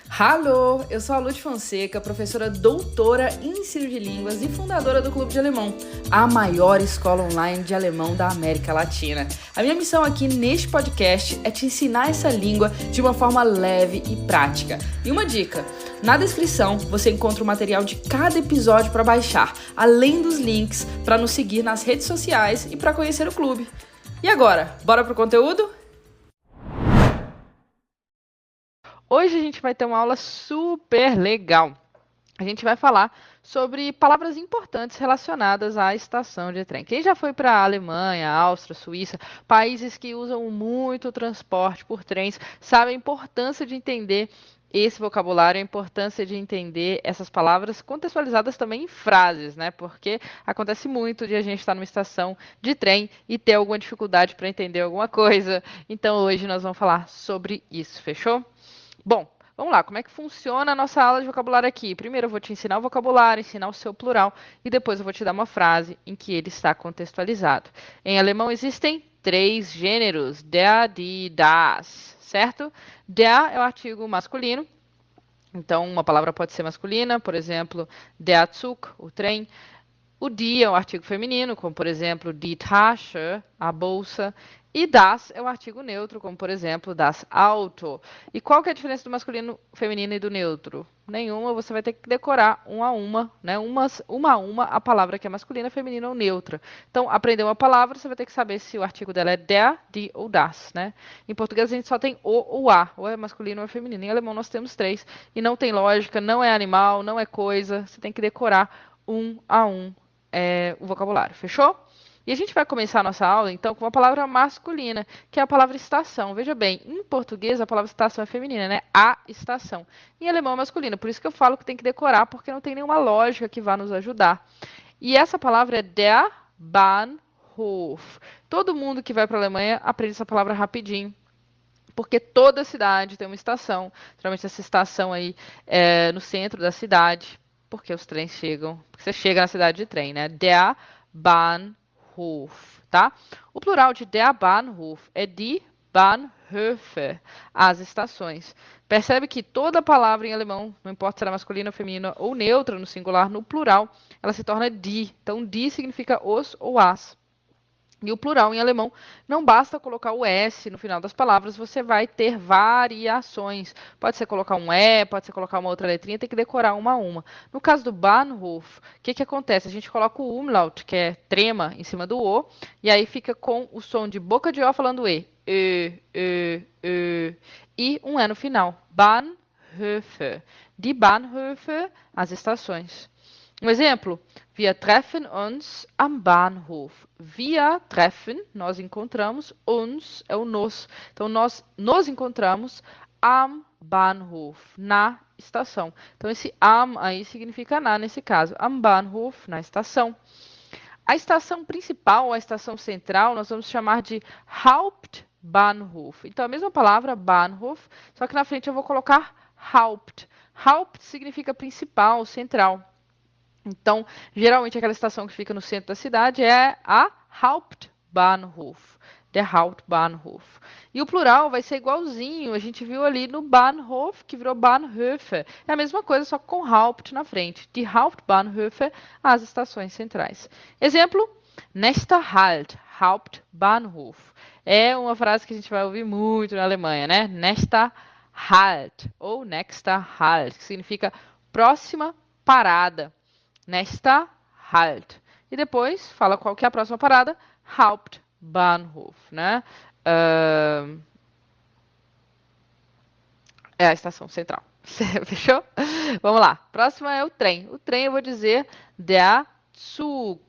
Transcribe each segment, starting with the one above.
Alô, eu sou a Lud Fonseca, professora doutora em ensino de línguas e fundadora do Clube de Alemão, a maior escola online de alemão da América Latina. A minha missão aqui neste podcast é te ensinar essa língua de uma forma leve e prática. E uma dica, na descrição você encontra o material de cada episódio para baixar, além dos links para nos seguir nas redes sociais e para conhecer o clube. E agora, bora pro conteúdo? Hoje a gente vai ter uma aula super legal. A gente vai falar sobre palavras importantes relacionadas à estação de trem. Quem já foi para a Alemanha, Áustria, Suíça, países que usam muito transporte por trens, sabe a importância de entender esse vocabulário, a importância de entender essas palavras contextualizadas também em frases, né? Porque acontece muito de a gente estar numa estação de trem e ter alguma dificuldade para entender alguma coisa. Então hoje nós vamos falar sobre isso, fechou? Bom, vamos lá, como é que funciona a nossa aula de vocabulário aqui? Primeiro eu vou te ensinar o vocabulário, ensinar o seu plural, e depois eu vou te dar uma frase em que ele está contextualizado. Em alemão existem 3 gêneros, der, die, das, certo? Der é o artigo masculino, então uma palavra pode ser masculina, por exemplo, der Zug, o trem. O die é o artigo feminino, como por exemplo, die Tasche, a bolsa. E das é o artigo neutro, como por exemplo, das Auto. E qual que é a diferença do masculino, feminino e do neutro? Nenhuma, você vai ter que decorar uma a uma, né? Uma a uma a palavra que é masculina, feminina ou neutra. Então, aprender uma palavra, você vai ter que saber se o artigo dela é der, die ou das, né? Em português a gente só tem o ou a, ou é masculino ou é feminino. Em alemão nós temos 3. E não tem lógica, não é animal, não é coisa. Você tem que decorar um a um o vocabulário, fechou? E a gente vai começar a nossa aula, então, com uma palavra masculina, que é a palavra estação. Veja bem, em português a palavra estação é feminina, né? A estação. Em alemão é masculina, por isso que eu falo que tem que decorar, porque não tem nenhuma lógica que vá nos ajudar. E essa palavra é der Bahnhof. Todo mundo que vai para a Alemanha aprende essa palavra rapidinho, porque toda cidade tem uma estação. Geralmente essa estação aí é no centro da cidade, porque os trens chegam, porque você chega na cidade de trem, né? Der Bahnhof, tá? O plural de der Bahnhof é die Bahnhöfe, as estações. Percebe que toda palavra em alemão, não importa se ela é masculina, feminina ou neutra no singular, no plural, ela se torna die. Então, die significa os ou as. E o plural em alemão, não basta colocar o S no final das palavras, você vai ter variações. Pode ser colocar um E, pode ser colocar uma outra letrinha, tem que decorar uma a uma. No caso do Bahnhof, o que, que acontece? A gente coloca o umlaut, que é trema, em cima do O, e aí fica com o som de boca de O falando E. E um E no final. Bahnhöfe. Die Bahnhöfe, as estações. Um exemplo, wir treffen uns am Bahnhof. Wir treffen, nós encontramos, uns é o nos. Então, nós nos encontramos am Bahnhof, na estação. Então, esse am aí significa na, nesse caso. Am Bahnhof, na estação. A estação principal, a estação central, nós vamos chamar de Hauptbahnhof. Então, a mesma palavra, Bahnhof, só que na frente eu vou colocar Haupt. Haupt significa principal, central. Então, geralmente aquela estação que fica no centro da cidade é a Hauptbahnhof, der Hauptbahnhof. E o plural vai ser igualzinho, a gente viu ali no Bahnhof, que virou Bahnhöfe. É a mesma coisa, só com Haupt na frente. Die Hauptbahnhöfe, as estações centrais. Exemplo, nächster Halt, Hauptbahnhof. É uma frase que a gente vai ouvir muito na Alemanha, né? Nächster Halt, ou nächster Halt, que significa próxima parada. Nächster Halt. E depois fala qual que é a próxima parada, Hauptbahnhof, né? É a estação central. Fechou? Vamos lá. Próxima é o trem. O trem eu vou dizer der Zug.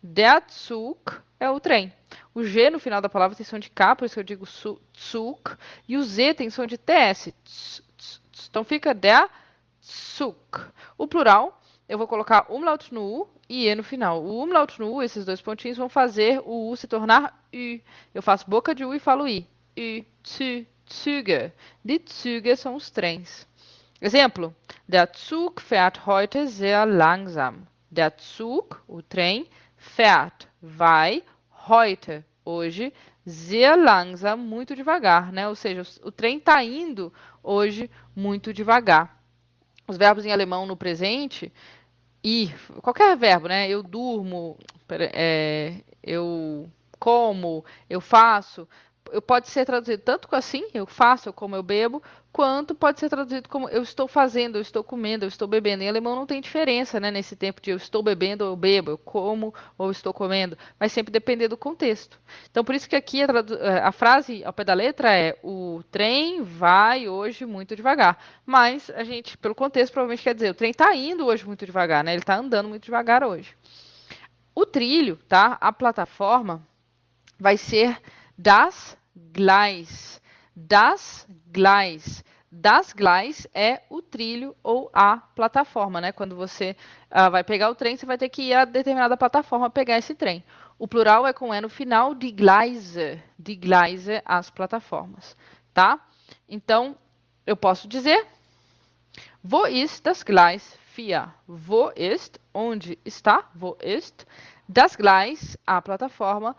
Der Zug é o trem. O G no final da palavra tem som de K, por isso que eu digo Zug. E o Z tem som de TS. Então fica der Zug. O plural eu vou colocar umlaut no U e E no final. O umlaut no U, esses dois pontinhos, vão fazer o U se tornar Ü. Eu faço boca de U e falo I. Ü, Zü, Züge. Die Züge são os trens. Exemplo. Der Zug fährt heute sehr langsam. Der Zug, o trem, fährt, vai, heute, hoje, sehr langsam, muito devagar, né? Ou seja, o trem está indo hoje muito devagar. Os verbos em alemão no presente, ir, qualquer verbo, né? Eu durmo, eu como, eu faço, pode ser traduzido tanto assim, eu faço, eu como, eu bebo, quanto pode ser traduzido como eu estou fazendo, eu estou comendo, eu estou bebendo. Em alemão não tem diferença, né? Nesse tempo de eu estou bebendo ou eu bebo, eu como ou eu estou comendo, mas sempre depender do contexto. Então, por isso que aqui a frase ao pé da letra é: o trem vai hoje muito devagar. Mas a gente, pelo contexto, provavelmente quer dizer: o trem está indo hoje muito devagar, né? Ele está andando muito devagar hoje. O trilho, tá? A plataforma vai ser das Gleis. Das Gleis. Das Gleis é o trilho ou a plataforma, né? Quando você vai pegar o trem, você vai ter que ir a determinada plataforma pegar esse trem. O plural é com E no final, de Gleise. De Gleise, as plataformas, tá? Então, eu posso dizer: wo ist das Gleis 4? Wo ist, onde está? Wo ist das Gleis, a plataforma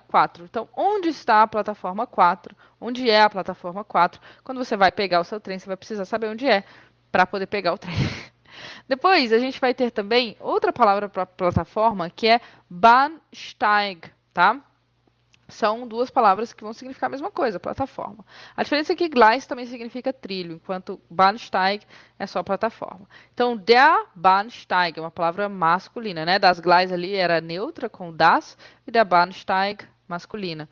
4. Então, onde está a plataforma 4? Onde é a plataforma 4? Quando você vai pegar o seu trem, você vai precisar saber onde é para poder pegar o trem. Depois, a gente vai ter também outra palavra para plataforma, que é Bahnsteig, tá? São duas palavras que vão significar a mesma coisa, plataforma. A diferença é que Gleis também significa trilho, enquanto Bahnsteig é só plataforma. Então, der Bahnsteig é uma palavra masculina, né? Das Gleis ali era neutra com das e der Bahnsteig masculina.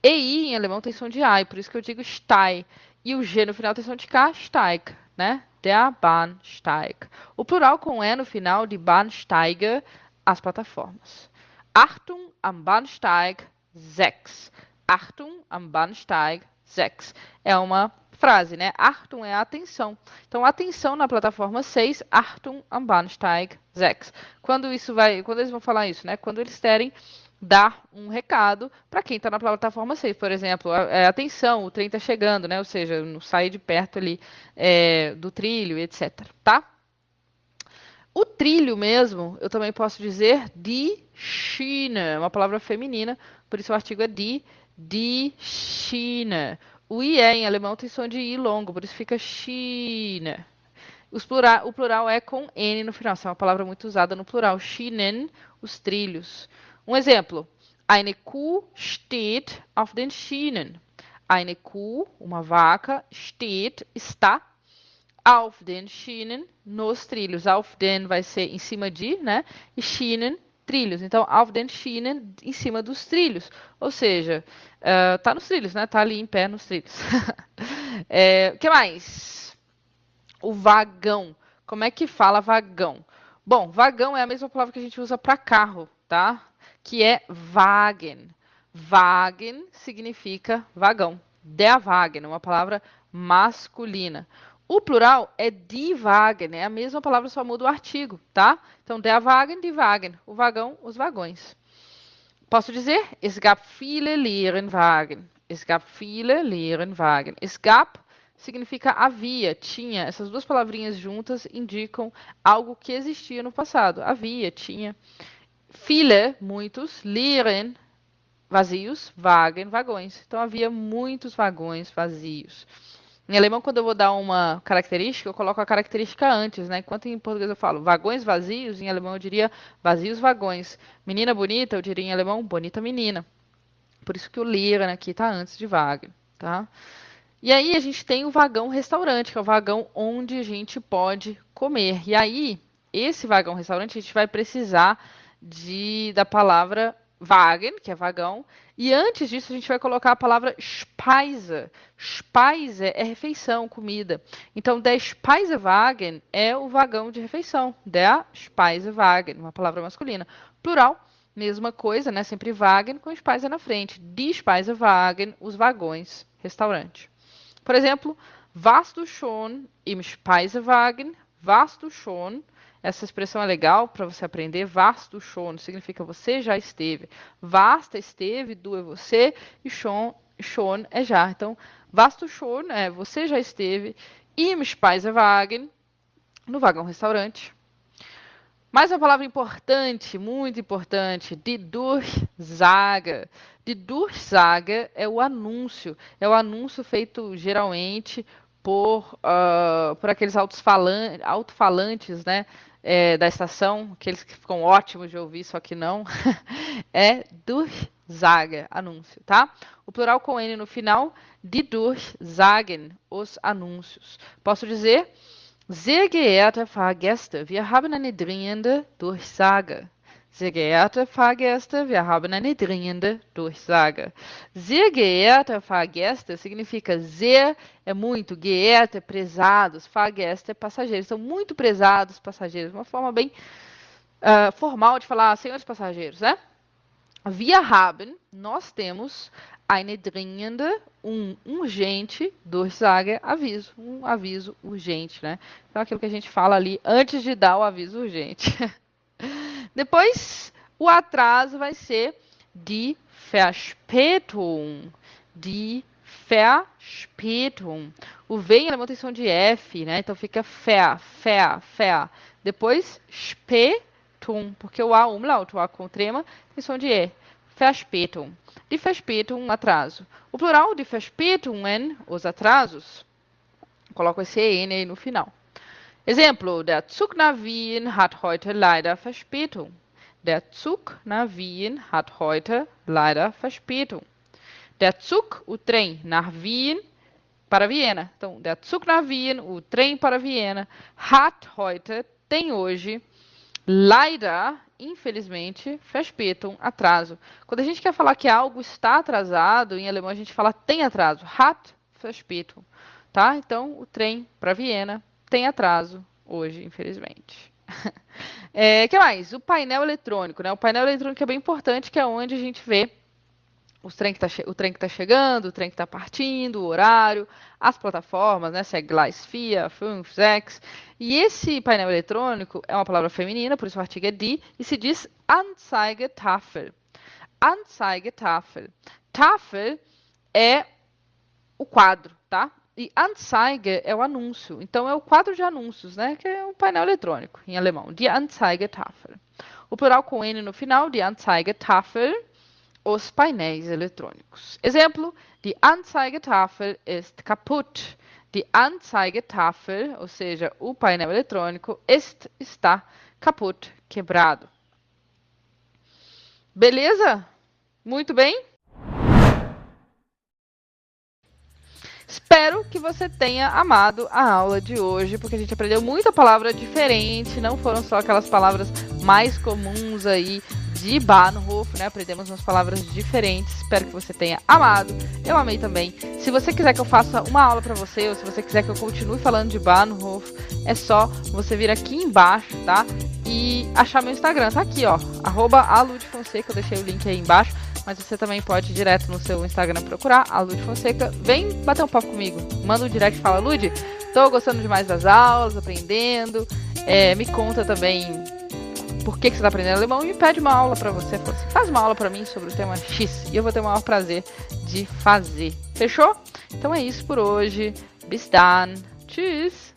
EI em alemão tem som de I, por isso que eu digo Steig. E o G no final tem som de K, Steig, né? Der Bahnsteig. O plural com E no final de Bahnsteiger, as plataformas. Achtung am Bahnsteig 6. Achtung am Bahnsteig 6. É uma frase, né? Achtung é atenção. Então, atenção na plataforma 6, Achtung am Bahnsteig 6. Quando eles vão falar isso, né? Quando eles querem dar um recado para quem está na plataforma 6, por exemplo, atenção, o trem está chegando, né? Ou seja, não sai de perto ali do trilho, etc. Tá? O trilho mesmo, eu também posso dizer die Schiene, é uma palavra feminina, por isso o artigo é die Schiene. O IE em alemão tem som de I longo, por isso fica Schiene. O plural é com N no final, essa é uma palavra muito usada no plural. Schienen, os trilhos. Um exemplo. Eine Kuh steht auf den Schienen. Eine Kuh, uma vaca, steht, está, auf den Schienen, nos trilhos. Auf den vai ser em cima de, né? E Schienen, trilhos. Então, auf den Schienen, em cima dos trilhos. Ou seja, tá nos trilhos, né? Tá ali em pé nos trilhos. O que mais? O vagão. Como é que fala vagão? Bom, vagão é a mesma palavra que a gente usa para carro, tá? Que é Wagen. Wagen significa vagão. Der Wagen, uma palavra masculina. O plural é die Wagen, é a mesma palavra, só muda o artigo, tá? Então, der Wagen, die Wagen. O vagão, os vagões. Posso dizer? Es gab viele leeren Wagen. Es gab viele leeren Wagen. Es gab significa havia, tinha. Essas duas palavrinhas juntas indicam algo que existia no passado. Havia, tinha. Viele, muitos. Leeren, vazios. Wagen, vagões. Então havia muitos vagões vazios. Em alemão, quando eu vou dar uma característica, eu coloco a característica antes, né? Enquanto em português eu falo vagões vazios, em alemão eu diria vazios vagões. Menina bonita, eu diria em alemão bonita menina. Por isso que o leeren aqui está antes de Wagen, tá? E aí a gente tem o vagão restaurante, que é o vagão onde a gente pode comer. E aí, esse vagão restaurante, a gente vai precisar da palavra Wagen, que é vagão. E antes disso, a gente vai colocar a palavra Speise. Speise é refeição, comida. Então, der Speisewagen é o vagão de refeição. Der Speisewagen, uma palavra masculina. Plural, mesma coisa, né? Sempre Wagen com Speise na frente. Die Speisewagen, os vagões, restaurante. Por exemplo, warst du schon im Speisewagen? Warst du schon? Essa expressão é legal para você aprender. Warst du schon significa você já esteve. Warst esteve, du é você e schon é já. Então, warst du schon é você já esteve im Speisewagen, no vagão restaurante. Mais uma palavra importante, muito importante, die Durchsage. Die Durchsage é o anúncio. É o anúncio feito geralmente por aqueles alto-falantes, né, da estação, aqueles que ficam ótimos de ouvir, só que não. É Durchsage, anúncio, tá? O plural com N no final, die Durchsagen, os anúncios. Posso dizer... Sehr geehrte Fahrgäste, wir haben eine dringende Durchsage. Sehr geehrte Fahrgäste, wir haben eine dringende Durchsage. Sehr geehrte Fahrgäste significa sehr é muito, geehrte é prezados, Fahrgäste é passageiros. São muito prezados passageiros. Uma forma bem formal de falar senhores passageiros, né? Wir haben, nós temos, eine dringende, urgente, Durchsage, aviso. Um aviso urgente, né? Então, aquilo que a gente fala ali antes de dar o aviso urgente. Depois, o atraso vai ser die Verspätung. Die Verspätung. O V em alemão tem som de F, né? Então, fica ver. Depois, Spätung, porque o A umlaut, o A com trema, tem som de E. Verspätung. Die Verspätung, atraso. O plural de Verspätungen, os atrasos, coloco esse EN aí no final. Exemplo, der Zug nach Wien hat heute leider Verspätung. Der Zug nach Wien hat heute leider Verspätung. Der Zug, o trem, nach Wien, para Viena. Então, der Zug nach Wien, o trem para Viena, hat heute, tem hoje, leider, infelizmente, Verspätung, atraso. Quando a gente quer falar que algo está atrasado, em alemão a gente fala tem atraso. Hat Verspätung. Tá? Então, o trem para Viena tem atraso hoje, infelizmente. Que mais? O painel eletrônico, né? O painel eletrônico é bem importante, que é onde a gente vê o trem que está chegando, o trem que está partindo, o horário, as plataformas, né? Se é Gleis 4, 5, 6. E esse painel eletrônico é uma palavra feminina, por isso o artigo é die, e se diz Anzeigetafel. Anzeigetafel. Tafel é o quadro, tá? E Anzeige é o anúncio. Então, é o quadro de anúncios, né? Que é um painel eletrônico, em alemão. Die Anzeigetafel. O plural com N no final, die Anzeigetafel, os painéis eletrônicos. Exemplo, die Anzeigetafel ist kaputt. Die Anzeigetafel, ou seja, o painel eletrônico, está kaputt, quebrado. Beleza? Muito bem? Espero que você tenha amado a aula de hoje, porque a gente aprendeu muita palavra diferente, não foram só aquelas palavras mais comuns aí de Bahnhof, né? Aprendemos umas palavras diferentes. Espero que você tenha amado. Eu amei também. Se você quiser que eu faça uma aula para você, ou se você quiser que eu continue falando de Bahnhof, é só você vir aqui embaixo, tá? E achar meu Instagram. Tá aqui, ó. @aludfonseca. Eu deixei o link aí embaixo. Mas você também pode ir direto no seu Instagram procurar, a Lud Fonseca. Vem bater um papo comigo. Manda um direct e fala, Lud, tô gostando demais das aulas, aprendendo. Me conta também por que você tá aprendendo alemão e me pede uma aula pra você. Faz uma aula pra mim sobre o tema X e eu vou ter o maior prazer de fazer. Fechou? Então é isso por hoje. Bis dann. Tschüss.